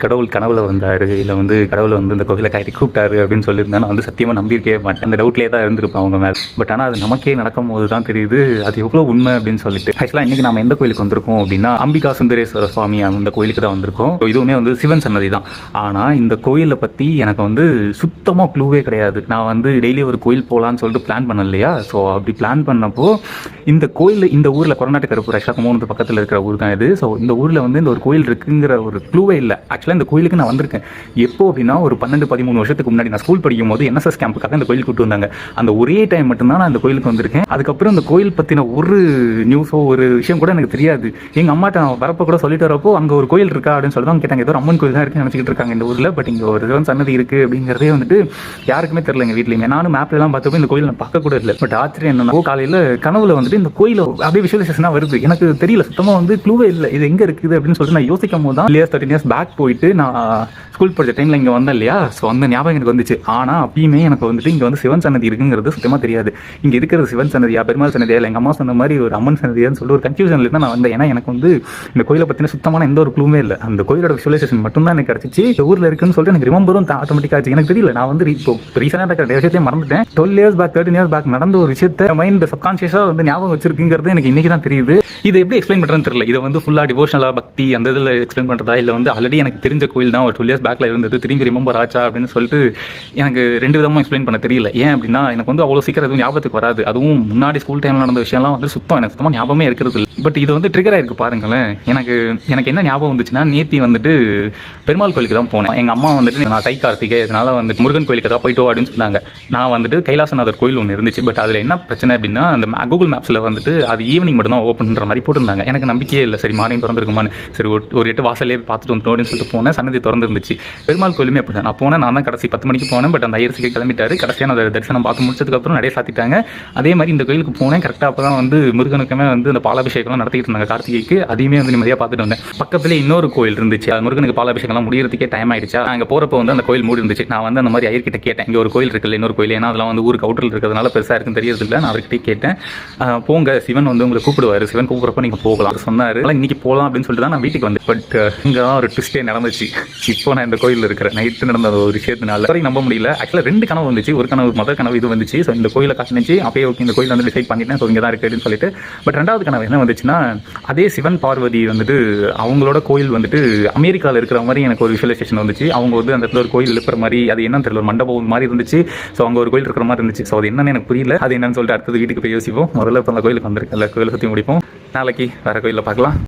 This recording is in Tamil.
கடவுள் கனவுல வந்தாரு, இல்லை வந்து கடவுளை வந்து இந்த கோவிலை கட்டி கூப்பிட்டாரு அப்படின்னு சொல்லியிருந்தா நான் வந்து சத்தியமாக நம்பியிருக்கவே மாட்டேன். அந்த டவுட்லேயே தான் இருந்திருப்பேன் அவங்க மேலே. பட் ஆனால் அது நமக்கே நடக்கும் போது தான் தெரியுது அது எவ்வளோ உண்மை அப்படின்னு சொல்லிட்டு. ஆக்சுவலாக இன்றைக்கி நம்ம எந்த கோயிலுக்கு வந்திருக்கோம் அப்படின்னா அம்பிகா சுந்தரேஸ்வர சுவாமி அந்த கோயிலுக்கு தான் வந்திருக்கோம். இதுவுமே வந்து சிவன் சன்னதி தான். ஆனால் இந்த கோயிலை பற்றி எனக்கு வந்து சுத்தமாக க்ளூவே கிடையாது. நான் வந்து டெய்லி ஒரு கோயில் போகலான்னு சொல்லிட்டு பிளான் பண்ண இல்லையா. ஸோ அப்படி பிளான் பண்ணப்போ இந்த கோயில் இந்த ஊரில் கொரநாட்டு கருப்பூர் ஆக்சுவலாக கும்பகோணத்து பக்கத்தில் இருக்கிற ஊர் தான் இது. ஸோ இந்த ஊரில் வந்து இந்த ஒரு கோயில் இருக்குங்கிற ஒரு க்ளூவே இல்லை. ஆக்சுவலாக இந்த கோயிலுக்கு நான் வந்திருக்கேன் எப்போ அப்படின்னா ஒரு 12-13 வருஷத்துக்கு முன்னாடி நான் ஸ்கூல் படிக்கும் போது NSS கேம்புக்காக இந்த கோயிலுக்கு கூட்டு வந்தாங்க. அந்த ஒரே டைம் மட்டும்தான் நான் இந்த கோயிலுக்கு வந்திருக்கேன். அதுக்கப்புறம் இந்த கோயில் பற்றின ஒரு நியூஸோ ஒரு விஷயம் கூட எனக்கு தெரியாது. எங்கள் அம்மாட்ட வரப்போ கூட சொல்லிட்டு வரப்போ அங்கே ஒரு கோயில் இருக்கா அப்படின்னு சொல்லி தான் கேட்டாங்க. ஏதோ அம்மன் கோயில் தான் இருக்குன்னு நினச்சிக்கிட்டு இருக்காங்க இந்த ஊரில். பட் இங்கே ஒரு சிவன் சன்னதி இருக்குது அப்படிங்கிறதே வந்துட்டு யாருக்குமே தெரியல எங்கள் வீட்லையுமே. நானும் மேப்லாம் பார்த்தப்போ இந்த கோயில் நான் பார்க்க கூட இல்லை. பட் ஆச்சரியம் என்னன்னா காலையில் கனவுல வந்துட்டு இந்த கோயில் அப்படியே விஷுவலைசேஷனாக வருது. எனக்கு தெரியல சுத்தமாக வந்து க்ளூவே இல்லை இது எங்கே இருக்குது அப்படின்னு சொல்லிட்டு நான் யோசிக்கும் போது தான் 13 இயர்ஸ் பேக் போயிட்டு நான் ஸ்கூல் படித்த டைமில் இங்கே வந்தேன் இல்லையா. ஸோ அந்த ஞாபகம் எனக்கு வந்துச்சு. ஆனால் அப்பயுமே எனக்கு வந்துட்டு இங்கே வந்து சிவன் சன்னதி இருக்குங்கிறது சுத்தமாக தெரியாது. இங்கே இருக்கிறது சிவன் சன்னதியா பெருமாள் சன்னதியா இல்லை எங்கள் அம்மா சொன்ன மாதிரி ஒரு அம்மன் சன்னதியான்னு சொல்லிட்டு ஒரு கன்ஃபியூஷனில் தான் நான் வந்தேன். ஏன்னா எனக்கு வந்து இந்த கோயிலை பற்றின சுத்தமான எந்த ஒரு க்ளூமே இல்லை. அந்த கோயிலோட விஷுவலைசேஷன் மட்டும்தான் எனக்கு கிடச்சிச்சு. இந்த ஊரில் இருக்குன்னு சொல்லிட்டு எனக்கு ரிமெம்பரும் ஆட்டோமேட்டிக்காக ஆச்சு. எனக்கு தெரியல நான் வந்து இப்போ ரீசெண்டாக இருக்கிற விஷயத்தையும் மறந்துட்டேன். 12 இயர்ஸ் பேக் 13 இயர்ஸ் பேக் நடந்த ஒரு விஷயத்தை மைண்ட் சப்கான்ஷியஸாக வந்து ஞாபகம் வச்சிருக்குங்கிறது எனக்கு இன்றைக்கி தான் தெரியுது. இதை எப்படி எக்ஸ்பிளைன் பண்ணுறதுன்னு தெரியல. இதை வந்து ஃபுல்லாக டிவோஷனலாக பக்தி அந்த இதில் எக்ஸ்பிளைன் பண்ணுறதா இல்லை வந்து ஆல்ரெடி எனக்கு தெரிஞ்ச கோயில் தான் ஒரு 12 இயர்ஸ் பேக்கில் இருந்தது திரும்பி ரிமெம்பர் ஆச்சா அப்படின்னு சொல்லிட்டு எனக்கு 2 விதமாக எக்ஸ்பிளைன் பண்ண தெரியல. ஏன் அப்படின்னா எனக்கு வந்து அவ்வளோ சீக்கிரம் எதுவும் ஞாபகத்துக்கு வராது. அதுவும் முன்னாடி ஸ்கூல் டைமில் நடந்த விஷயம்லாம் வந்து எனக்கு சுத்தமாக ஞாபகமே இருக்கிறது இல்லை. பட் இது வந்து ட்ரிகர் ஆயிருக்கு பாருங்களேன். எனக்கு என்ன ஞாபகம் வந்துச்சுன்னா நேத்தி வந்துட்டு பெருமாள் கோயிலுக்கு தான் போனேன். எங்கள் அம்மா வந்துட்டு நான் தை கார்த்திகை இதனால வந்துட்டு முருகன் கோயிலுக்கு தான் போயிட்டோம் அப்படின்னு சொன்னாங்க. நான் வந்துட்டு கைலாசநாதர் கோயில் ஒன்று இருந்துச்சு. பட் அதில் என்ன பிரச்சனை அப்படின்னா அந்த கூகுள் மேப்ஸில் வந்துட்டு அது ஈவினிங் மட்டும் தான் ஓப்பன் பண்ணுற மாதிரி போட்டிருந்தாங்க. எனக்கு நம்பிக்கையே இல்லை. சரி மார்னிங் திறந்துருக்குமான்னு சரி ஒரு 8 வாசலே பார்த்துட்டு வந்துட்டோம் அப்படின்னு சொல்லிட்டு போனேன். சன்னதி திறந்துருந்துச்சு. பெருமாள் கோயிலுமே அப்படி தான். நான் போனேன். நான் தான் கடைசி 10 மணிக்கு போனேன். பட் அந்த ஐயர்ஸுக்கு கிளம்பிட்டாரு. கடைசியாக நான் தரிசனம் பார்த்து முடிச்சதுக்கப்புறம் நிறைய சாத்திட்டாங்க. அதே மாதிரி இந்த கோயிலுக்கு போனேன். கரெக்டாக அப்போ தான் வந்து முருகனுக்குமே வந்து அந்த பாலாபிஷேகம்லாம் நடத்திட்டு இருந்தாங்க கார்த்திகைக்கு. அதையுமே வந்து நிம்மதியாக பார்த்துட்டு வந்தேன். பக்கத்துலேயே இன்னொரு கோயில் இருந்துச்சு. அது முருகனுக்கு பாலாபிஷேகம்லாம் முடியறதுக்கே டைம் ஆயிடுச்சு. அங்கே போகிறப்போ வந்து அந்த கோயில் மூடி இருந்துச்சு. நான் வந்து அந்த மாதிரி ஐயர்கிட்ட கேட்டேன். இங்கே ஒரு கோயில் இருக்குல்ல இன்னொரு கோயில். ஏன்னா அதெல்லாம் வந்து ஊருக்கு அவுட்டரில் இருக்கிறதுனால பெருசாக இருக்குன்னு தெரியறது இல்லை. நான் அவர்கிட்ட கேட்டேன். போங்க சிவன் வந்து உங்களை கூப்பிடுவார். சிவன் கூப்பிட்றப்ப நீங்கள் போகலாம் சொன்னார். இன்னைக்கு போகலாம் அப்படின்னு சொல்லிட்டு தான் நான் வீட்டுக்கு வந்தேன். பட் இங்கே தான் ஒரு ட்விஸ்டே நடந்துச்சு. இப்போ நான் இந்த கோயிலில் இருக்கிறேன். நைட்டு நடந்த ஒரு விஷயத்தினால வரைக்கும் நம்ப முடியல. ஆக்சுவலாக 2 கனவு வந்துச்சு. ஒரு கனவு முதல் கனவு இது வந்துச்சு. ஸோ இந்த கோயிலை காட்டினுச்சு. அப்பயே ஓகே இந்த கோயில் வந்து டிசைட் பண்ணிட்டேன். ஸோ இங்கே தான் இருக்குது அப்படின்னு சொல்லிட்டு. பட் 2வது கனவு என்ன வந்துச்சுன்னா அதே சிவன் பார்வதி வந்துட்டு அவங்களோட கோயில் வந்துட்டு அமெரிக்காவில் இருக்கிற மாதிரி எனக்கு ஒரு விஷுவலைசேஷன் வந்துச்சு. அவங்க வந்து அந்த இடத்துல ஒரு கோயில் இருக்கிற மாதிரி அது என்னன்னு தெரியல ஒரு மண்டபம் மாதிரி இருந்துச்சு. ஸோ அங்கே ஒரு கோயில் இருக்கிற மாதிரி இருந்துச்சு. ஸோ அது என்னன்னு எனக்கு புரியல. அது என்னன்னு சொல்லிட்டு அடுத்தது வீட்டுக்கு போய் யோசிப்போம். முதல்ல இப்போ அந்த கோயிலுக்கு வந்திருக்கு. அந்த கோயிலை சுற்றி முடிப்போம். நாளைக்கு வேறு கோயிலில் பார்க்கலாம்.